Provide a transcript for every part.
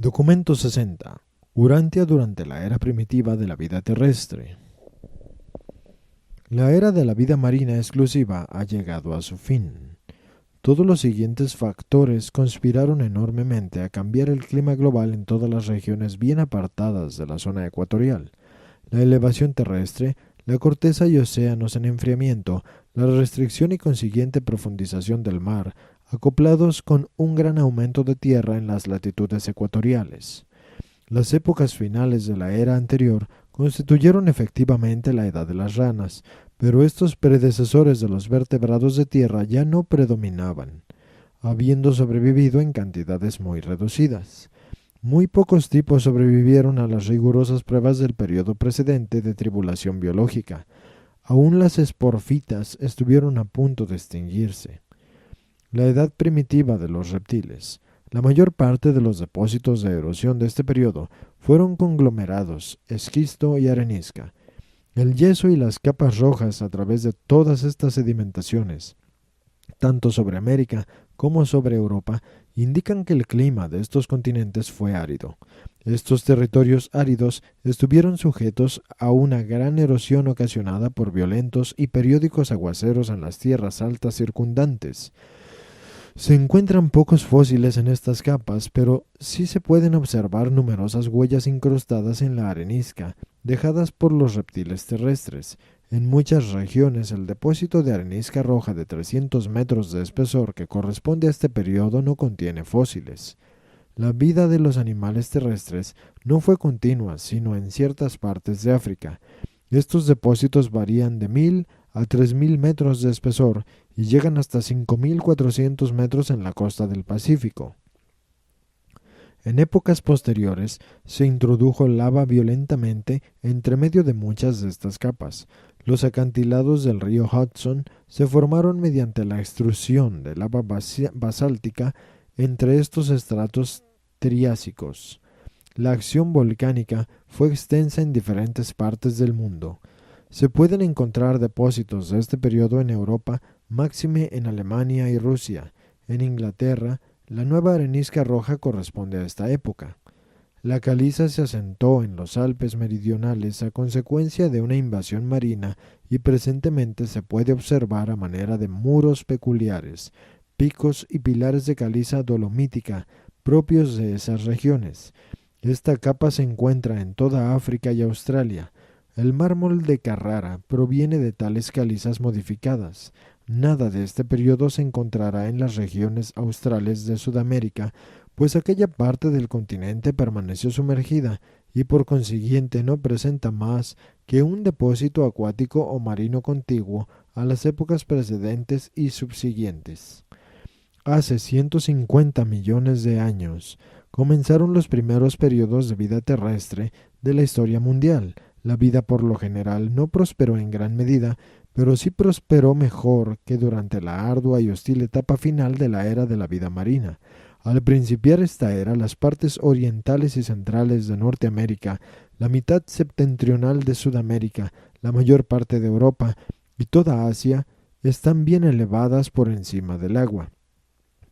Documento 60. Urantia durante la era primitiva de la vida terrestre. La era de la vida marina exclusiva ha llegado a su fin. Todos los siguientes factores conspiraron enormemente a cambiar el clima global en todas las regiones bien apartadas de la zona ecuatorial. La elevación terrestre, la corteza y océanos en enfriamiento, la restricción y consiguiente profundización del mar, acoplados con un gran aumento de tierra en las latitudes ecuatoriales. Las épocas finales de la era anterior constituyeron efectivamente la edad de las ranas, pero estos predecesores de los vertebrados de tierra ya no predominaban, habiendo sobrevivido en cantidades muy reducidas. Muy pocos tipos sobrevivieron a las rigurosas pruebas del periodo precedente de tribulación biológica. Aún las esporfitas estuvieron a punto de extinguirse. La edad primitiva de los reptiles. La mayor parte de los depósitos de erosión de este periodo fueron conglomerados, esquisto y arenisca. El yeso y las capas rojas a través de todas estas sedimentaciones, tanto sobre América como sobre Europa, indican que el clima de estos continentes fue árido. Estos territorios áridos estuvieron sujetos a una gran erosión ocasionada por violentos y periódicos aguaceros en las tierras altas circundantes. Se encuentran pocos fósiles en estas capas, pero sí se pueden observar numerosas huellas incrustadas en la arenisca, dejadas por los reptiles terrestres. En muchas regiones el depósito de arenisca roja de 300 metros de espesor que corresponde a este periodo no contiene fósiles. La vida de los animales terrestres no fue continua, sino en ciertas partes de África. Estos depósitos varían de 1000 a 3000 metros de espesor y llegan hasta 5400 metros en la costa del Pacífico. En épocas posteriores se introdujo lava violentamente entre medio de muchas de estas capas. Los acantilados del río Hudson se formaron mediante la extrusión de lava basáltica entre estos estratos triásicos. La acción volcánica fue extensa en diferentes partes del mundo. Se pueden encontrar depósitos de este periodo en Europa, máxime en Alemania y Rusia. En Inglaterra, la nueva arenisca roja corresponde a esta época. La caliza se asentó en los Alpes meridionales a consecuencia de una invasión marina y presentemente se puede observar a manera de muros peculiares, picos y pilares de caliza dolomítica propios de esas regiones. Esta capa se encuentra en toda África y Australia. El mármol de Carrara proviene de tales calizas modificadas. Nada de este periodo se encontrará en las regiones australes de Sudamérica, pues aquella parte del continente permaneció sumergida y por consiguiente no presenta más que un depósito acuático o marino contiguo a las épocas precedentes y subsiguientes. Hace 150 millones de años comenzaron los primeros periodos de vida terrestre de la historia mundial. La vida por lo general no prosperó en gran medida, pero sí prosperó mejor que durante la ardua y hostil etapa final de la era de la vida marina. Al principiar esta era, las partes orientales y centrales de Norteamérica, la mitad septentrional de Sudamérica, la mayor parte de Europa y toda Asia están bien elevadas por encima del agua.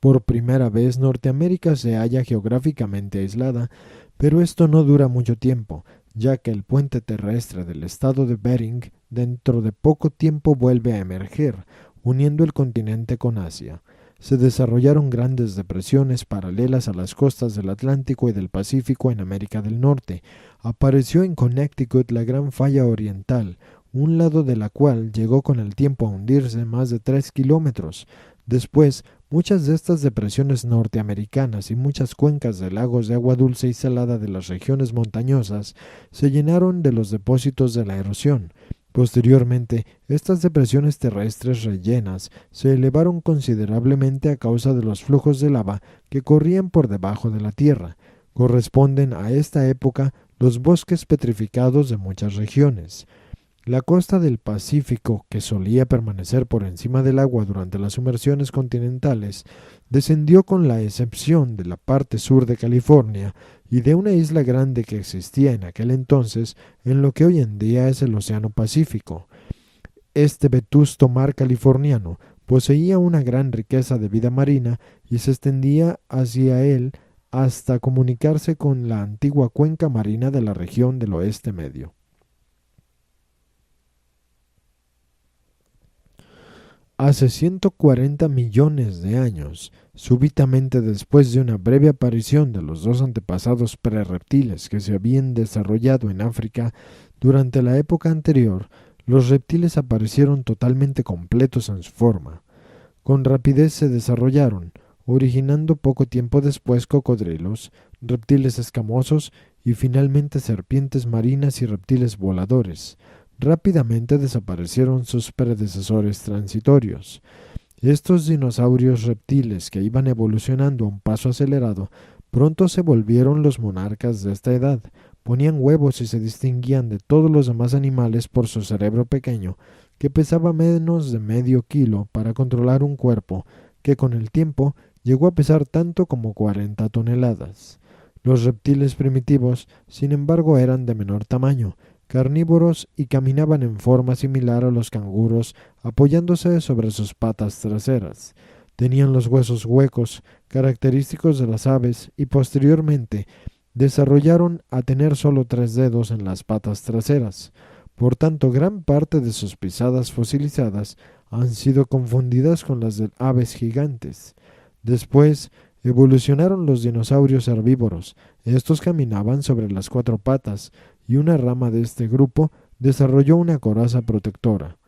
Por primera vez Norteamérica se halla geográficamente aislada, pero esto no dura mucho tiempo, ya que el puente terrestre del estado de Bering dentro de poco tiempo vuelve a emerger, uniendo el continente con Asia. Se desarrollaron grandes depresiones paralelas a las costas del Atlántico y del Pacífico en América del Norte. Apareció en Connecticut la Gran Falla Oriental, un lado de la cual llegó con el tiempo a hundirse más de 3 kilómetros. Después, muchas de estas depresiones norteamericanas y muchas cuencas de lagos de agua dulce y salada de las regiones montañosas se llenaron de los depósitos de la erosión. Posteriormente, estas depresiones terrestres rellenas se elevaron considerablemente a causa de los flujos de lava que corrían por debajo de la tierra. Corresponden a esta época los bosques petrificados de muchas regiones. La costa del Pacífico, que solía permanecer por encima del agua durante las sumersiones continentales, descendió con la excepción de la parte sur de California y de una isla grande que existía en aquel entonces en lo que hoy en día es el Océano Pacífico. Este vetusto mar californiano poseía una gran riqueza de vida marina y se extendía hacia él hasta comunicarse con la antigua cuenca marina de la región del Oeste Medio. Hace 140 millones de años, súbitamente después de una breve aparición de los dos antepasados prerreptiles que se habían desarrollado en África durante la época anterior, los reptiles aparecieron totalmente completos en su forma. Con rapidez se desarrollaron, originando poco tiempo después cocodrilos, reptiles escamosos y finalmente serpientes marinas y reptiles voladores. Rápidamente desaparecieron sus predecesores transitorios. Estos dinosaurios reptiles que iban evolucionando a un paso acelerado, pronto se volvieron los monarcas de esta edad, ponían huevos y se distinguían de todos los demás animales por su cerebro pequeño, que pesaba menos de medio kilo para controlar un cuerpo que con el tiempo llegó a pesar tanto como 40 toneladas. Los reptiles primitivos, sin embargo, eran de menor tamaño, carnívoros y caminaban en forma similar a los canguros, apoyándose sobre sus patas traseras. Tenían los huesos huecos, característicos de las aves, y posteriormente desarrollaron a tener solo 3 dedos en las patas traseras. Por tanto, gran parte de sus pisadas fosilizadas han sido confundidas con las de aves gigantes. Después, evolucionaron los dinosaurios herbívoros. Estos caminaban sobre las 4 patas, y una rama de este grupo desarrolló una coraza protectora.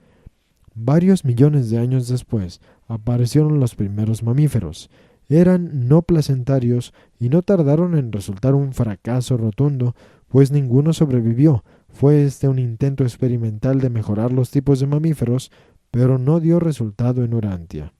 Varios millones de años después aparecieron los primeros mamíferos. Eran no placentarios y no tardaron en resultar un fracaso rotundo, pues ninguno sobrevivió. Fue este un intento experimental de mejorar los tipos de mamíferos, pero no dio resultado en Urantia.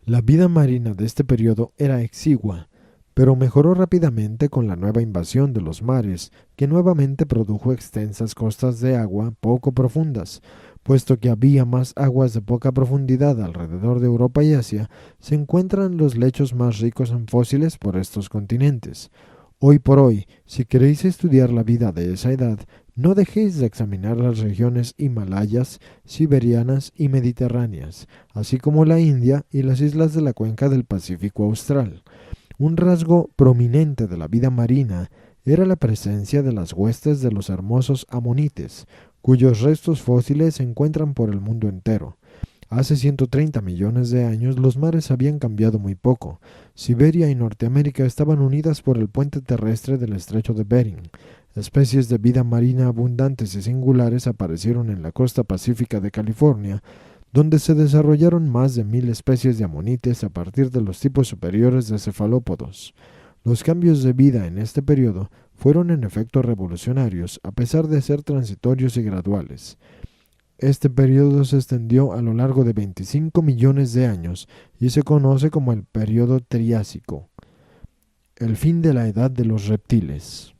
La vida marina de este periodo era exigua, pero mejoró rápidamente con la nueva invasión de los mares, que nuevamente produjo extensas costas de agua poco profundas. Puesto que había más aguas de poca profundidad alrededor de Europa y Asia, se encuentran los lechos más ricos en fósiles por estos continentes. Hoy por hoy, si queréis estudiar la vida de esa edad, no dejéis de examinar las regiones himalayas, siberianas y mediterráneas, así como la India y las islas de la cuenca del Pacífico Austral. Un rasgo prominente de la vida marina era la presencia de las huestes de los hermosos amonites, cuyos restos fósiles se encuentran por el mundo entero. Hace 130 millones de años los mares habían cambiado muy poco. Siberia y Norteamérica estaban unidas por el puente terrestre del estrecho de Bering. Especies de vida marina abundantes y singulares aparecieron en la costa pacífica de California, donde se desarrollaron más de 1000 especies de amonites a partir de los tipos superiores de cefalópodos. Los cambios de vida en este periodo fueron en efecto revolucionarios, a pesar de ser transitorios y graduales. Este periodo se extendió a lo largo de 25 millones de años y se conoce como el periodo Triásico, el fin de la edad de los reptiles.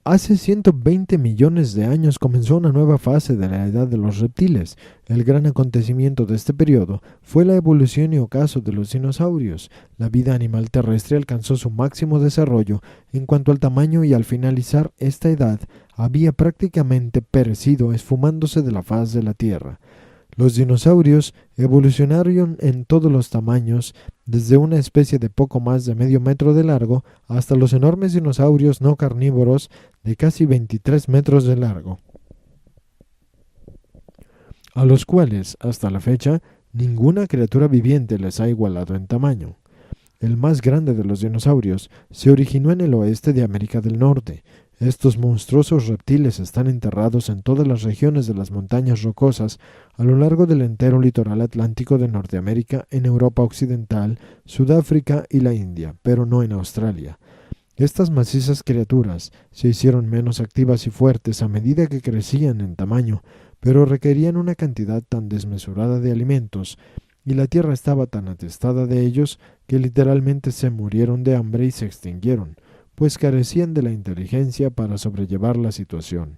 Hace 120 millones de años comenzó una nueva fase de la edad de los reptiles. El gran acontecimiento de este periodo fue la evolución y ocaso de los dinosaurios. La vida animal terrestre alcanzó su máximo desarrollo en cuanto al tamaño y al finalizar esta edad había prácticamente perecido esfumándose de la faz de la Tierra. Los dinosaurios evolucionaron en todos los tamaños, desde una especie de poco más de medio metro de largo hasta los enormes dinosaurios no carnívoros de casi 23 metros de largo, a los cuales, hasta la fecha, ninguna criatura viviente les ha igualado en tamaño. El más grande de los dinosaurios se originó en el oeste de América del Norte. Estos monstruosos reptiles están enterrados en todas las regiones de las montañas rocosas a lo largo del entero litoral atlántico de Norteamérica, en Europa Occidental, Sudáfrica y la India, pero no en Australia. Estas macizas criaturas se hicieron menos activas y fuertes a medida que crecían en tamaño, pero requerían una cantidad tan desmesurada de alimentos, y la tierra estaba tan atestada de ellos que literalmente se murieron de hambre y se extinguieron, pues carecían de la inteligencia para sobrellevar la situación.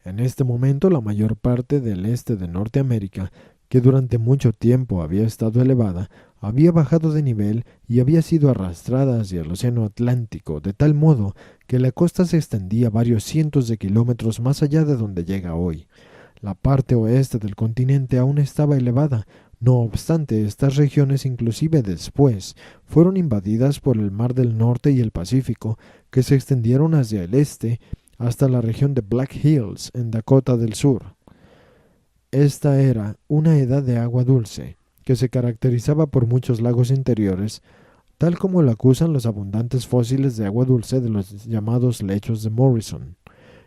En este momento la mayor parte del este de Norteamérica, que durante mucho tiempo había estado elevada, había bajado de nivel y había sido arrastrada hacia el océano Atlántico, de tal modo que la costa se extendía varios cientos de kilómetros más allá de donde llega hoy. La parte oeste del continente aún estaba elevada, No obstante, estas regiones inclusive después fueron invadidas por el Mar del Norte y el Pacífico, que se extendieron hacia el este hasta la región de Black Hills en Dakota del Sur. Esta era una edad de agua dulce, que se caracterizaba por muchos lagos interiores, tal como lo acusan los abundantes fósiles de agua dulce de los llamados lechos de Morrison,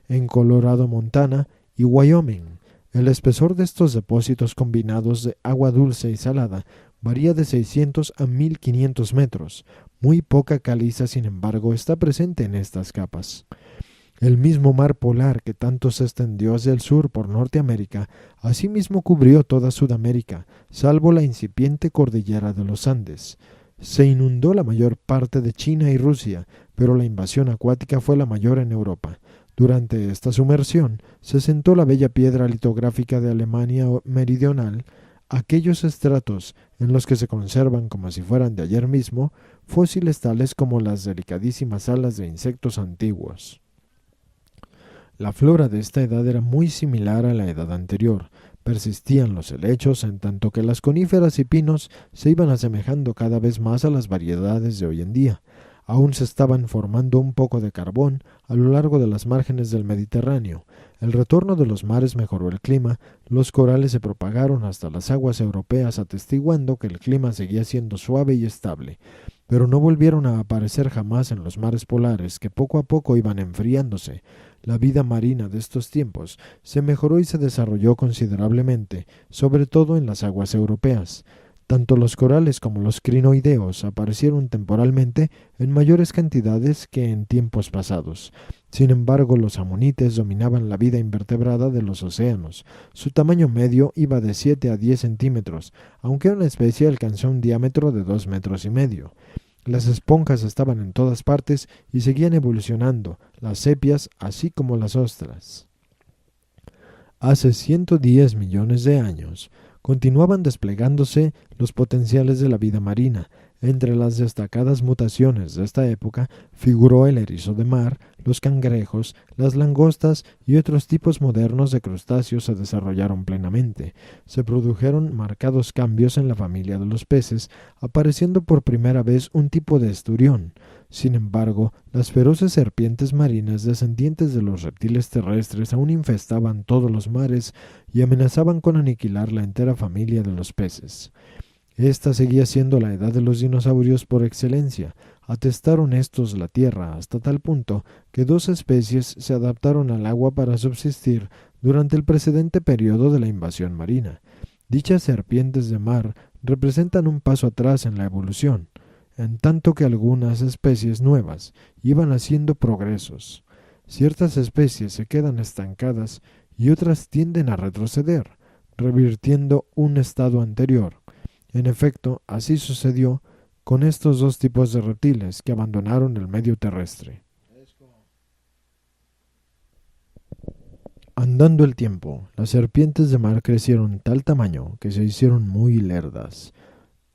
en Colorado, Montana y Wyoming. El espesor de estos depósitos combinados de agua dulce y salada varía de 600 a 1500 metros. Muy poca caliza, sin embargo, está presente en estas capas. El mismo mar polar que tanto se extendió hacia el sur por Norteamérica, asimismo cubrió toda Sudamérica, salvo la incipiente cordillera de los Andes. Se inundó la mayor parte de China y Rusia, pero la invasión acuática fue la mayor en Europa. Durante esta sumersión se sentó la bella piedra litográfica de Alemania meridional, aquellos estratos en los que se conservan como si fueran de ayer mismo fósiles tales como las delicadísimas alas de insectos antiguos. La flora de esta edad era muy similar a la edad anterior. Persistían los helechos, en tanto que las coníferas y pinos se iban asemejando cada vez más a las variedades de hoy en día. Aún se estaban formando un poco de carbón a lo largo de las márgenes del Mediterráneo. El retorno de los mares mejoró el clima, los corales se propagaron hasta las aguas europeas, atestiguando que el clima seguía siendo suave y estable, pero no volvieron a aparecer jamás en los mares polares, que poco a poco iban enfriándose. La vida marina de estos tiempos se mejoró y se desarrolló considerablemente, sobre todo en las aguas europeas. Tanto los corales como los crinoideos aparecieron temporalmente en mayores cantidades que en tiempos pasados. Sin embargo, los amonites dominaban la vida invertebrada de los océanos. Su tamaño medio iba de 7 a 10 centímetros, aunque una especie alcanzó un diámetro de 2 metros y medio. Las esponjas estaban en todas partes y seguían evolucionando, las sepias así como las ostras. Hace 110 millones de años, continuaban desplegándose los potenciales de la vida marina. Entre las destacadas mutaciones de esta época figuró el erizo de mar, los cangrejos, las langostas y otros tipos modernos de crustáceos se desarrollaron plenamente. Se produjeron marcados cambios en la familia de los peces, apareciendo por primera vez un tipo de esturión. Sin embargo, las feroces serpientes marinas descendientes de los reptiles terrestres aún infestaban todos los mares y amenazaban con aniquilar la entera familia de los peces. Esta seguía siendo la edad de los dinosaurios por excelencia. Atestaron estos la Tierra hasta tal punto que dos especies se adaptaron al agua para subsistir durante el precedente periodo de la invasión marina. Dichas serpientes de mar representan un paso atrás en la evolución, en tanto que algunas especies nuevas iban haciendo progresos. Ciertas especies se quedan estancadas y otras tienden a retroceder, revirtiendo un estado anterior. En efecto, así sucedió con estos dos tipos de reptiles que abandonaron el medio terrestre. Andando el tiempo, las serpientes de mar crecieron tal tamaño que se hicieron muy lerdas,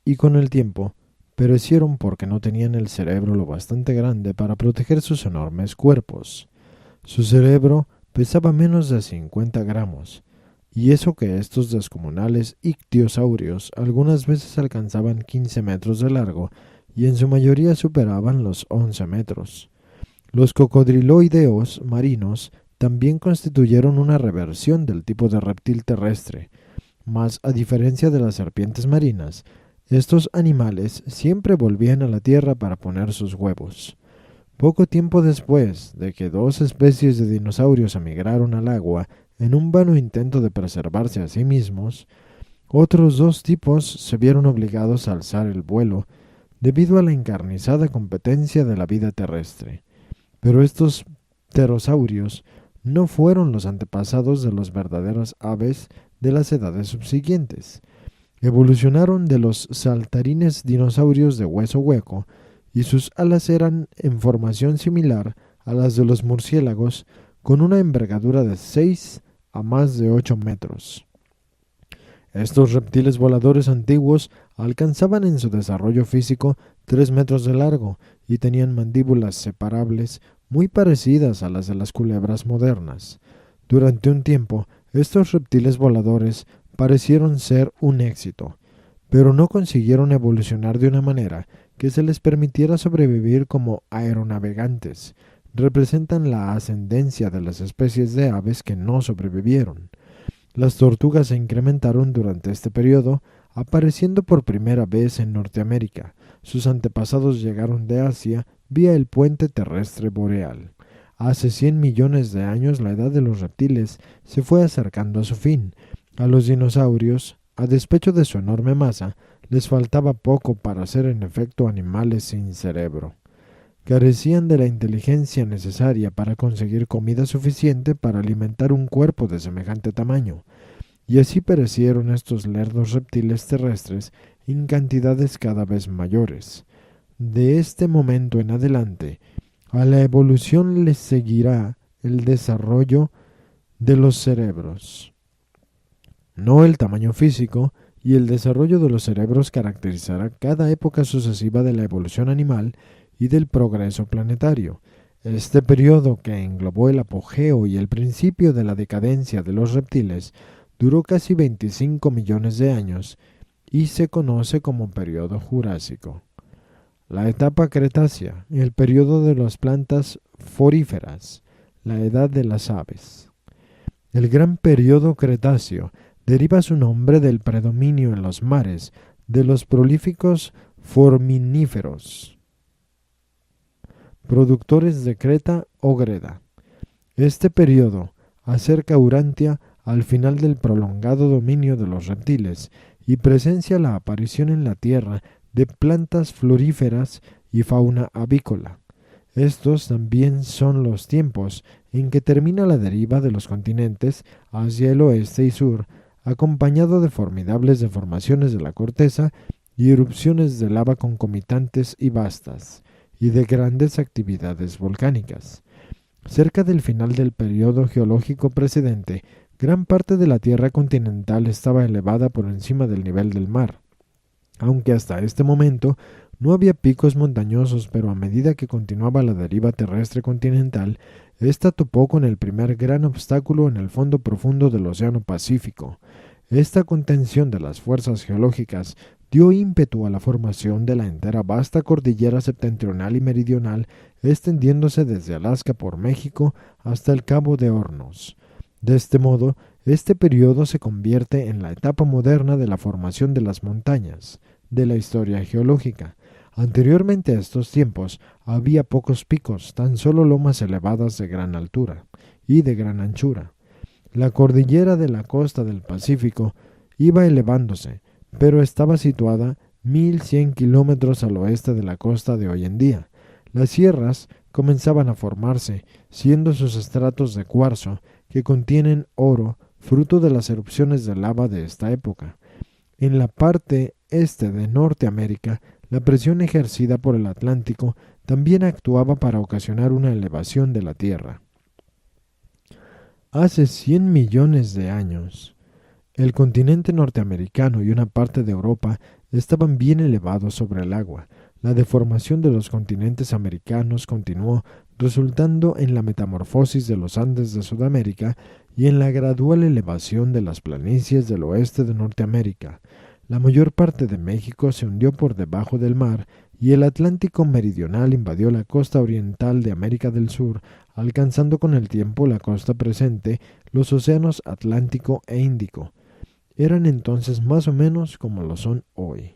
y con el tiempo perecieron porque no tenían el cerebro lo bastante grande para proteger sus enormes cuerpos. Su cerebro pesaba menos de 50 gramos, y eso que estos descomunales ictiosaurios algunas veces alcanzaban 15 metros de largo y en su mayoría superaban los 11 metros. Los cocodriloideos marinos también constituyeron una reversión del tipo de reptil terrestre, mas a diferencia de las serpientes marinas, estos animales siempre volvían a la tierra para poner sus huevos. Poco tiempo después de que dos especies de dinosaurios emigraron al agua en un vano intento de preservarse a sí mismos, otros dos tipos se vieron obligados a alzar el vuelo debido a la encarnizada competencia de la vida terrestre. Pero estos pterosaurios no fueron los antepasados de los verdaderos aves de las edades subsiguientes. Evolucionaron de los saltarines dinosaurios de hueso hueco, y sus alas eran en formación similar a las de los murciélagos, con una envergadura de 6 a más de 8 metros. Estos reptiles voladores antiguos alcanzaban en su desarrollo físico 3 metros de largo y tenían mandíbulas separables muy parecidas a las de las culebras modernas. Durante un tiempo, estos reptiles voladores parecieron ser un éxito. pero no consiguieron evolucionar de una manera que se les permitiera sobrevivir como aeronavegantes. Representan la ascendencia de las especies de aves que no sobrevivieron. Las tortugas se incrementaron durante este periodo, apareciendo por primera vez en Norteamérica. Sus antepasados llegaron de Asia vía el puente terrestre boreal. Hace 100 millones de años la edad de los reptiles se fue acercando a su fin. A los dinosaurios, a despecho de su enorme masa, les faltaba poco para ser en efecto animales sin cerebro. Carecían de la inteligencia necesaria para conseguir comida suficiente para alimentar un cuerpo de semejante tamaño, y así perecieron estos lerdos reptiles terrestres en cantidades cada vez mayores. De este momento en adelante, a la evolución les seguirá el desarrollo de los cerebros. No el tamaño físico, y el desarrollo de los cerebros caracterizará cada época sucesiva de la evolución animal y del progreso planetario. Este periodo, que englobó el apogeo y el principio de la decadencia de los reptiles, duró casi 25 millones de años y se conoce como periodo Jurásico. La etapa Cretácea, el periodo de las plantas foríferas, la edad de las aves. El gran periodo Cretáceo deriva su nombre del predominio en los mares de los prolíficos forminíferos, productores de Creta o Greda. Este periodo acerca Urantia al final del prolongado dominio de los reptiles y presencia la aparición en la Tierra de plantas floríferas y fauna avícola. Estos también son los tiempos en que termina la deriva de los continentes hacia el oeste y sur, acompañado de formidables deformaciones de la corteza y erupciones de lava concomitantes y vastas, y de grandes actividades volcánicas. Cerca del final del periodo geológico precedente, gran parte de la tierra continental estaba elevada por encima del nivel del mar, aunque hasta este momento no había picos montañosos, pero a medida que continuaba la deriva terrestre continental, ésta topó con el primer gran obstáculo en el fondo profundo del Océano Pacífico. Esta contención de las fuerzas geológicas dio ímpetu a la formación de la entera vasta cordillera septentrional y meridional, extendiéndose desde Alaska por México hasta el Cabo de Hornos. De este modo, este periodo se convierte en la etapa moderna de la formación de las montañas, de la historia geológica. Anteriormente a estos tiempos había pocos picos, tan solo lomas elevadas de gran altura y de gran anchura. La cordillera de la costa del Pacífico iba elevándose, pero estaba situada 1100 kilómetros al oeste de la costa de hoy en día. Las sierras comenzaban a formarse, siendo sus estratos de cuarzo, que contienen oro, fruto de las erupciones de lava de esta época. En la parte este de Norteamérica, la presión ejercida por el Atlántico también actuaba para ocasionar una elevación de la Tierra. Hace 100 millones de años, el continente norteamericano y una parte de Europa estaban bien elevados sobre el agua. La deformación de los continentes americanos continuó, resultando en la metamorfosis de los Andes de Sudamérica y en la gradual elevación de las planicies del oeste de Norteamérica. La mayor parte de México se hundió por debajo del mar y el Atlántico meridional invadió la costa oriental de América del Sur, alcanzando con el tiempo la costa presente, los océanos Atlántico e Índico. Eran entonces más o menos como lo son hoy.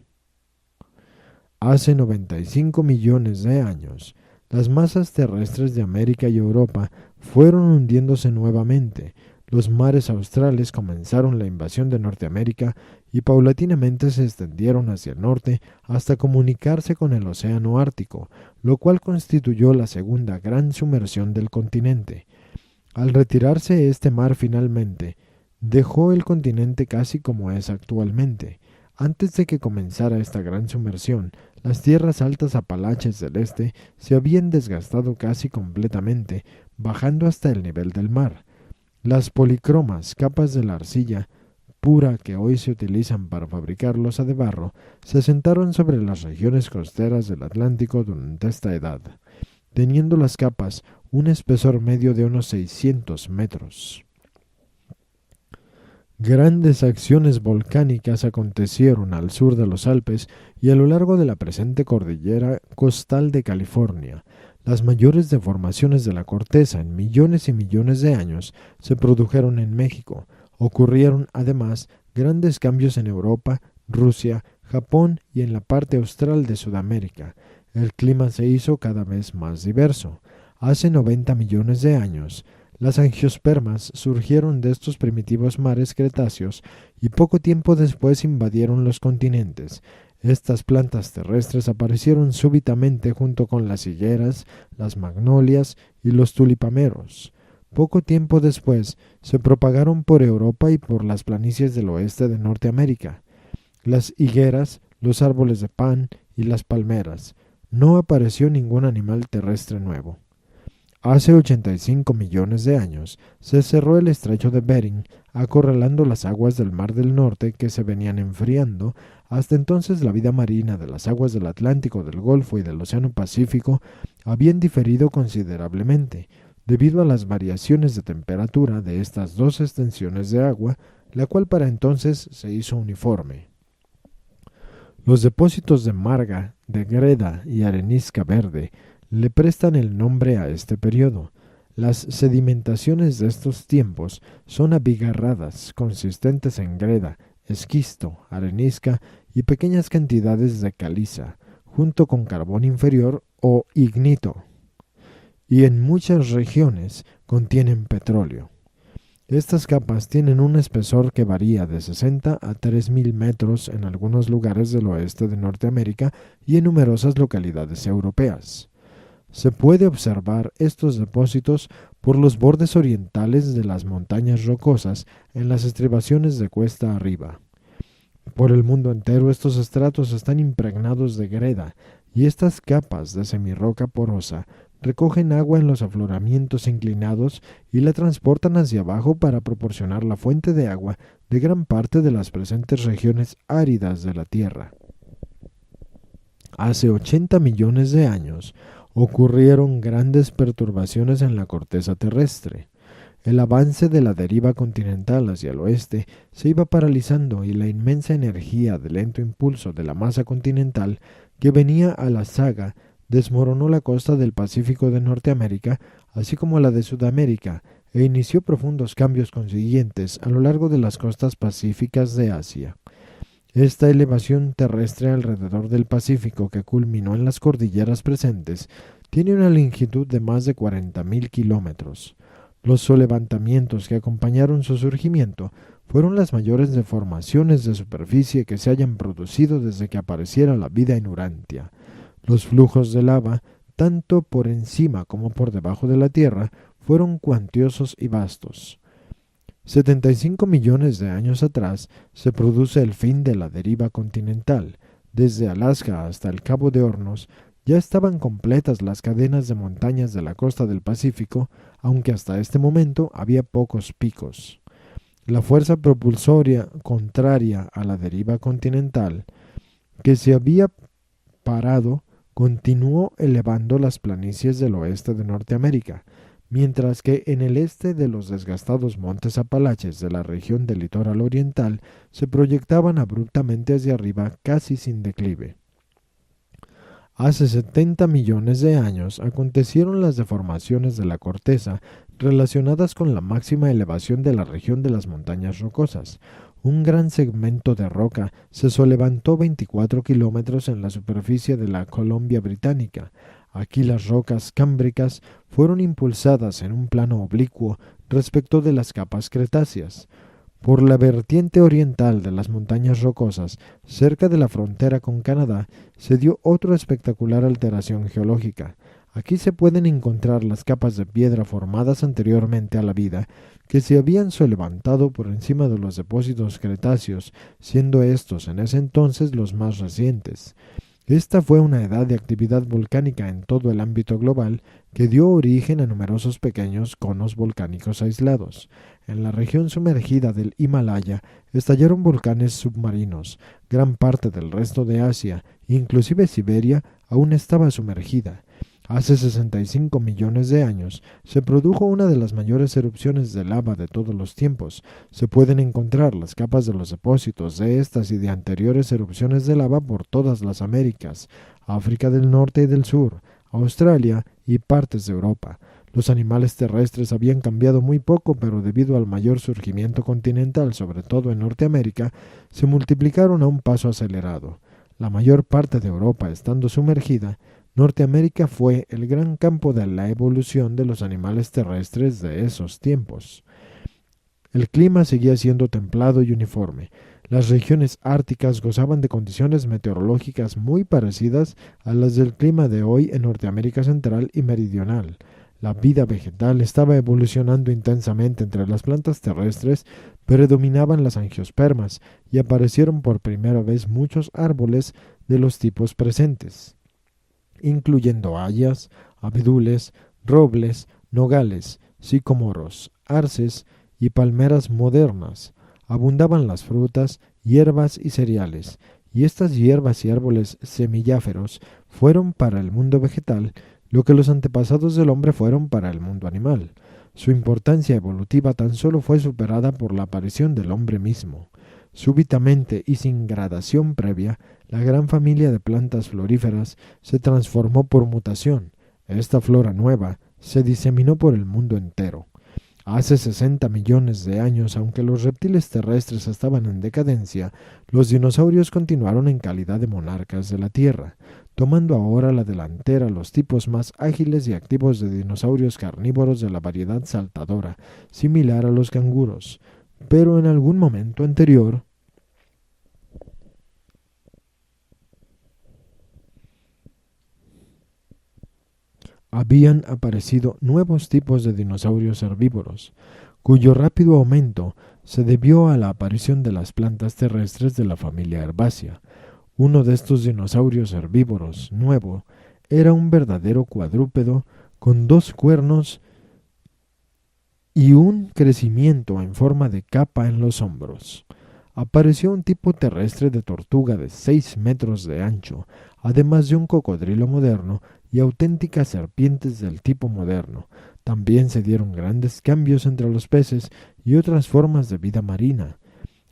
Hace 95 millones de años, las masas terrestres de América y Europa fueron hundiéndose nuevamente. Los mares australes comenzaron la invasión de Norteamérica y paulatinamente se extendieron hacia el norte hasta comunicarse con el océano Ártico, lo cual constituyó la segunda gran sumersión del continente. Al retirarse este mar finalmente, dejó el continente casi como es actualmente. Antes de que comenzara esta gran sumersión, las tierras altas Apalaches del este se habían desgastado casi completamente, bajando hasta el nivel del mar. Las policromas, capas de la arcilla pura que hoy se utilizan para fabricar losa de barro, se asentaron sobre las regiones costeras del Atlántico durante esta edad, teniendo las capas un espesor medio de unos 600 metros. Grandes acciones volcánicas acontecieron al sur de los Alpes y a lo largo de la presente cordillera costal de California. Las mayores deformaciones de la corteza en millones y millones de años se produjeron en México. Ocurrieron, además, grandes cambios en Europa, Rusia, Japón y en la parte austral de Sudamérica. El clima se hizo cada vez más diverso. Hace 90 millones de años, las angiospermas surgieron de estos primitivos mares cretáceos y poco tiempo después invadieron los continentes. Estas plantas terrestres aparecieron súbitamente junto con las higueras, las magnolias y los tulipameros. Poco tiempo después se propagaron por Europa y por las planicies del oeste de Norteamérica. Las higueras, los árboles de pan y las palmeras. No apareció ningún animal terrestre nuevo. Hace 85 millones de años se cerró el estrecho de Bering, acorralando las aguas del Mar del Norte que se venían enfriando. Hasta entonces la vida marina de las aguas del Atlántico, del Golfo y del Océano Pacífico habían diferido considerablemente, debido a las variaciones de temperatura de estas dos extensiones de agua, la cual para entonces se hizo uniforme. Los depósitos de marga, de greda y arenisca verde le prestan el nombre a este periodo. Las sedimentaciones de estos tiempos son abigarradas, consistentes en greda, esquisto, arenisca y pequeñas cantidades de caliza, junto con carbón inferior o ignito, y en muchas regiones contienen petróleo. Estas capas tienen un espesor que varía de 60 a 3.000 metros en algunos lugares del oeste de Norteamérica y en numerosas localidades europeas. Se puede observar estos depósitos por los bordes orientales de las montañas rocosas en las estribaciones de cuesta arriba. Por el mundo entero estos estratos están impregnados de greda y estas capas de semirroca porosa recogen agua en los afloramientos inclinados y la transportan hacia abajo para proporcionar la fuente de agua de gran parte de las presentes regiones áridas de la Tierra. Hace 80 millones de años ocurrieron grandes perturbaciones en la corteza terrestre. El avance de la deriva continental hacia el oeste se iba paralizando y la inmensa energía del lento impulso de la masa continental que venía a la saga desmoronó la costa del Pacífico de Norteamérica, así como la de Sudamérica, e inició profundos cambios consiguientes a lo largo de las costas pacíficas de Asia. Esta elevación terrestre alrededor del Pacífico, que culminó en las cordilleras presentes, tiene una longitud de más de 40.000 kilómetros. Los solevantamientos que acompañaron su surgimiento fueron las mayores deformaciones de superficie que se hayan producido desde que apareciera la vida en Urantia. Los flujos de lava, tanto por encima como por debajo de la Tierra, fueron cuantiosos y vastos. 75 millones de años atrás se produce el fin de la deriva continental. Desde Alaska hasta el Cabo de Hornos ya estaban completas las cadenas de montañas de la costa del Pacífico, aunque hasta este momento había pocos picos. La fuerza propulsoria contraria a la deriva continental, que se había parado, continuó elevando las planicies del oeste de Norteamérica, mientras que en el este de los desgastados montes Apalaches de la región del litoral oriental se proyectaban abruptamente hacia arriba casi sin declive. Hace 70 millones de años acontecieron las deformaciones de la corteza relacionadas con la máxima elevación de la región de las montañas rocosas. Un gran segmento de roca se solevantó 24 kilómetros en la superficie de la Columbia Británica. Aquí las rocas cámbricas fueron impulsadas en un plano oblicuo respecto de las capas cretáceas. Por la vertiente oriental de las montañas rocosas, cerca de la frontera con Canadá, se dio otra espectacular alteración geológica. Aquí se pueden encontrar las capas de piedra formadas anteriormente a la vida, que se habían solevantado por encima de los depósitos cretáceos, siendo estos en ese entonces los más recientes. Esta fue una edad de actividad volcánica en todo el ámbito global que dio origen a numerosos pequeños conos volcánicos aislados. En la región sumergida del Himalaya estallaron volcanes submarinos. Gran parte del resto de Asia, inclusive Siberia, aún estaba sumergida. Hace 65 millones de años se produjo una de las mayores erupciones de lava de todos los tiempos. Se pueden encontrar las capas de los depósitos de estas y de anteriores erupciones de lava por todas las Américas, África del Norte y del Sur, Australia y partes de Europa. Los animales terrestres habían cambiado muy poco, pero debido al mayor surgimiento continental, sobre todo en Norteamérica, se multiplicaron a un paso acelerado. La mayor parte de Europa estando sumergida, Norteamérica fue el gran campo de la evolución de los animales terrestres de esos tiempos. El clima seguía siendo templado y uniforme. Las regiones árticas gozaban de condiciones meteorológicas muy parecidas a las del clima de hoy en Norteamérica Central y Meridional. La vida vegetal estaba evolucionando intensamente entre las plantas terrestres, predominaban las angiospermas y aparecieron por primera vez muchos árboles de los tipos presentes, incluyendo hayas, abedules, robles, nogales, sicomoros, arces y palmeras modernas. Abundaban las frutas, hierbas y cereales, y estas hierbas y árboles semilláferos fueron para el mundo vegetal lo que los antepasados del hombre fueron para el mundo animal. Su importancia evolutiva tan solo fue superada por la aparición del hombre mismo. Súbitamente y sin gradación previa, la gran familia de plantas floríferas se transformó por mutación. Esta flora nueva se diseminó por el mundo entero. Hace 60 millones de años, aunque los reptiles terrestres estaban en decadencia, los dinosaurios continuaron en calidad de monarcas de la Tierra, tomando ahora la delantera los tipos más ágiles y activos de dinosaurios carnívoros de la variedad saltadora, similar a los canguros. Pero en algún momento anterior, habían aparecido nuevos tipos de dinosaurios herbívoros, cuyo rápido aumento se debió a la aparición de las plantas terrestres de la familia herbácea. Uno de estos dinosaurios herbívoros nuevo era un verdadero cuadrúpedo con 2 cuernos y un crecimiento en forma de capa en los hombros. Apareció un tipo terrestre de tortuga de 6 metros de ancho, además de un cocodrilo moderno y auténticas serpientes del tipo moderno. También se dieron grandes cambios entre los peces y otras formas de vida marina.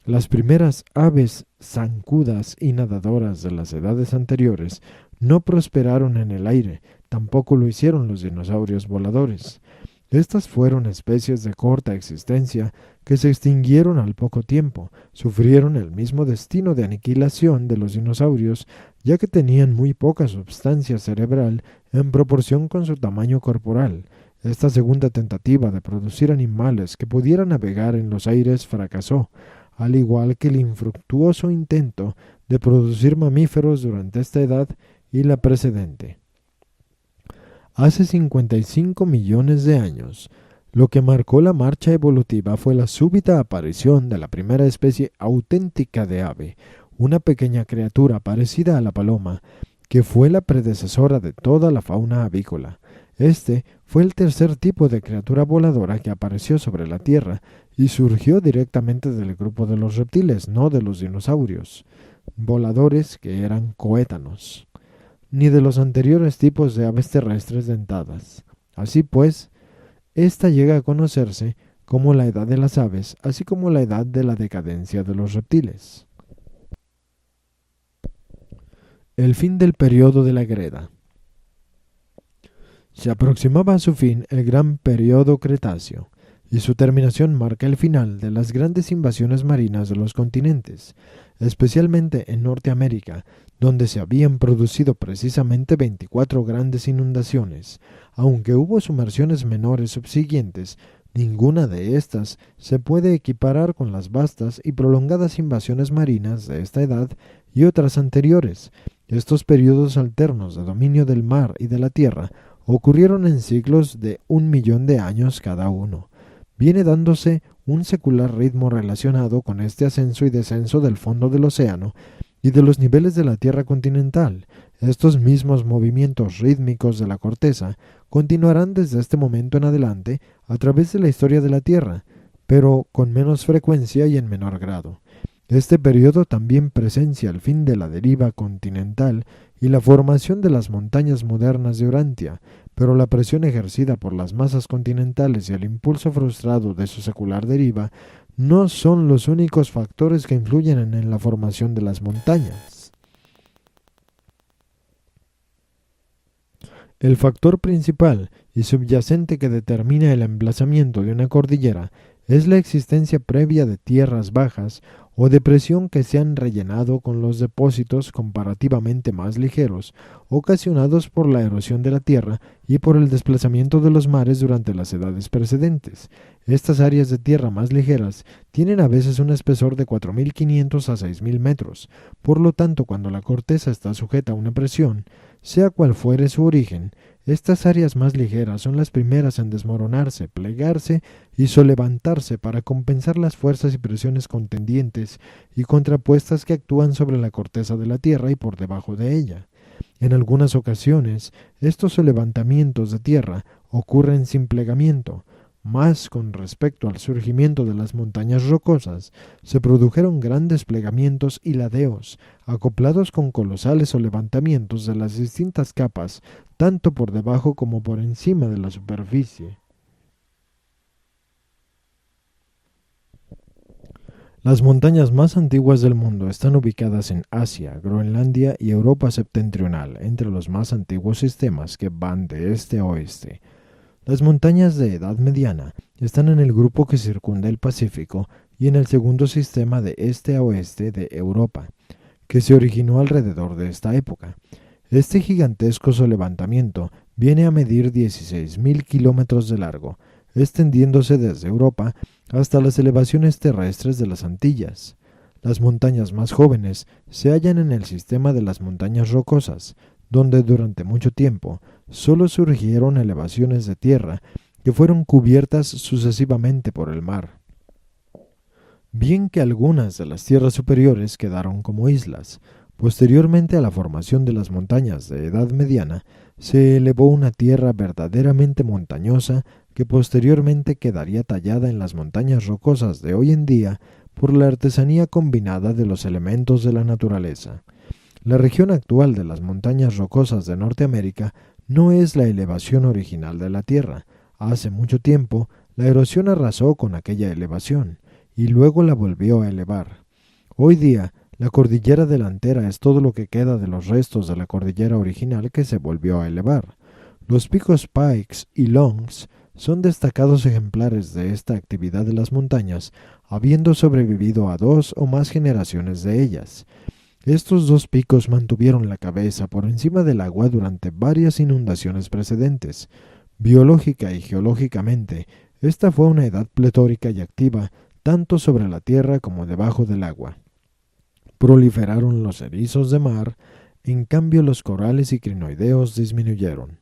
Las primeras aves zancudas y nadadoras de las edades anteriores no prosperaron en el aire, tampoco lo hicieron los dinosaurios voladores. Estas fueron especies de corta existencia que se extinguieron al poco tiempo, sufrieron el mismo destino de aniquilación de los dinosaurios, ya que tenían muy poca substancia cerebral en proporción con su tamaño corporal. Esta segunda tentativa de producir animales que pudieran navegar en los aires fracasó, al igual que el infructuoso intento de producir mamíferos durante esta edad y la precedente. Hace 55 millones de años, lo que marcó la marcha evolutiva fue la súbita aparición de la primera especie auténtica de ave, una pequeña criatura parecida a la paloma, que fue la predecesora de toda la fauna avícola. Este fue el tercer tipo de criatura voladora que apareció sobre la Tierra y surgió directamente del grupo de los reptiles, no de los dinosaurios voladores que eran coétanos, ni de los anteriores tipos de aves terrestres dentadas. Así pues, esta llega a conocerse como la edad de las aves, así como la edad de la decadencia de los reptiles. El fin del periodo de la Greda. Se aproximaba a su fin el gran periodo Cretáceo, y su terminación marca el final de las grandes invasiones marinas de los continentes, especialmente en Norteamérica, donde se habían producido precisamente 24 grandes inundaciones. Aunque hubo sumersiones menores subsiguientes, ninguna de estas se puede equiparar con las vastas y prolongadas invasiones marinas de esta edad y otras anteriores. Estos periodos alternos de dominio del mar y de la tierra ocurrieron en ciclos de 1.000.000 de años cada uno. Viene dándose un secular ritmo relacionado con este ascenso y descenso del fondo del océano y de los niveles de la Tierra continental. Estos mismos movimientos rítmicos de la corteza continuarán desde este momento en adelante a través de la historia de la Tierra, pero con menos frecuencia y en menor grado. Este periodo también presencia el fin de la deriva continental y la formación de las montañas modernas de Urantia, pero la presión ejercida por las masas continentales y el impulso frustrado de su secular deriva no son los únicos factores que influyen en la formación de las montañas. El factor principal y subyacente que determina el emplazamiento de una cordillera es la existencia previa de tierras bajas o de presión que se han rellenado con los depósitos comparativamente más ligeros, ocasionados por la erosión de la tierra y por el desplazamiento de los mares durante las edades precedentes. Estas áreas de tierra más ligeras tienen a veces un espesor de 4.500 a 6.000 metros, por lo tanto cuando la corteza está sujeta a una presión, sea cual fuere su origen, estas áreas más ligeras son las primeras en desmoronarse, plegarse y solevantarse para compensar las fuerzas y presiones contendientes y contrapuestas que actúan sobre la corteza de la Tierra y por debajo de ella. En algunas ocasiones, estos solevantamientos de tierra ocurren sin plegamiento, mas con respecto al surgimiento de las montañas rocosas, se produjeron grandes plegamientos y ladeos, acoplados con colosales solevantamientos de las distintas capas, tanto por debajo como por encima de la superficie. Las montañas más antiguas del mundo están ubicadas en Asia, Groenlandia y Europa septentrional, entre los más antiguos sistemas que van de este a oeste. Las montañas de edad mediana están en el grupo que circunda el Pacífico y en el segundo sistema de este a oeste de Europa, que se originó alrededor de esta época. Este gigantesco solevantamiento viene a medir 16.000 kilómetros de largo, extendiéndose desde Europa hasta las elevaciones terrestres de las Antillas. Las montañas más jóvenes se hallan en el sistema de las montañas rocosas, donde durante mucho tiempo solo surgieron elevaciones de tierra que fueron cubiertas sucesivamente por el mar. Bien que algunas de las tierras superiores quedaron como islas, posteriormente a la formación de las montañas de edad mediana, se elevó una tierra verdaderamente montañosa que posteriormente quedaría tallada en las montañas rocosas de hoy en día por la artesanía combinada de los elementos de la naturaleza. La región actual de las montañas rocosas de Norteamérica no es la elevación original de la Tierra. Hace mucho tiempo, la erosión arrasó con aquella elevación y luego la volvió a elevar. Hoy día, la cordillera delantera es todo lo que queda de los restos de la cordillera original que se volvió a elevar. Los picos Pikes y Longs son destacados ejemplares de esta actividad de las montañas, habiendo sobrevivido a 2 o más generaciones de ellas. Estos dos picos mantuvieron la cabeza por encima del agua durante varias inundaciones precedentes. Biológica y geológicamente, esta fue una edad pletórica y activa tanto sobre la tierra como debajo del agua. Proliferaron los erizos de mar, en cambio los corales y crinoideos disminuyeron.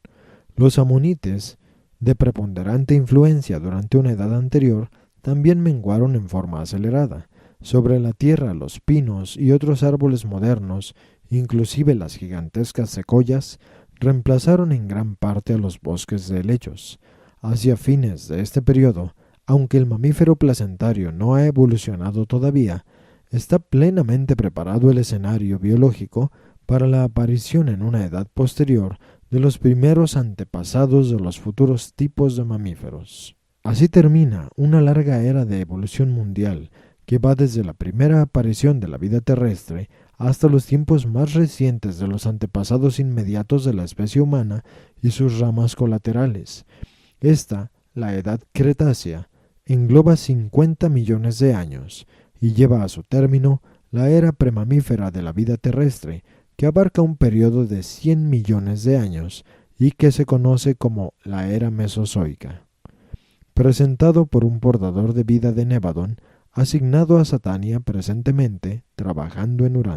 Los amonites, de preponderante influencia durante una edad anterior, también menguaron en forma acelerada. Sobre la tierra los pinos y otros árboles modernos, inclusive las gigantescas secoyas, reemplazaron en gran parte a los bosques de helechos. Hacia fines de este periodo, aunque el mamífero placentario no ha evolucionado todavía, está plenamente preparado el escenario biológico para la aparición en una edad posterior de los primeros antepasados de los futuros tipos de mamíferos. Así termina una larga era de evolución mundial que va desde la primera aparición de la vida terrestre hasta los tiempos más recientes de los antepasados inmediatos de la especie humana y sus ramas colaterales. Esta, la edad Cretácea, engloba 50 millones de años y lleva a su término la era premamífera de la vida terrestre, que abarca un periodo de 100 millones de años y que se conoce como la era mesozoica. Presentado por un portador de vida de Nevadon, asignado a Satania presentemente trabajando en Urantia.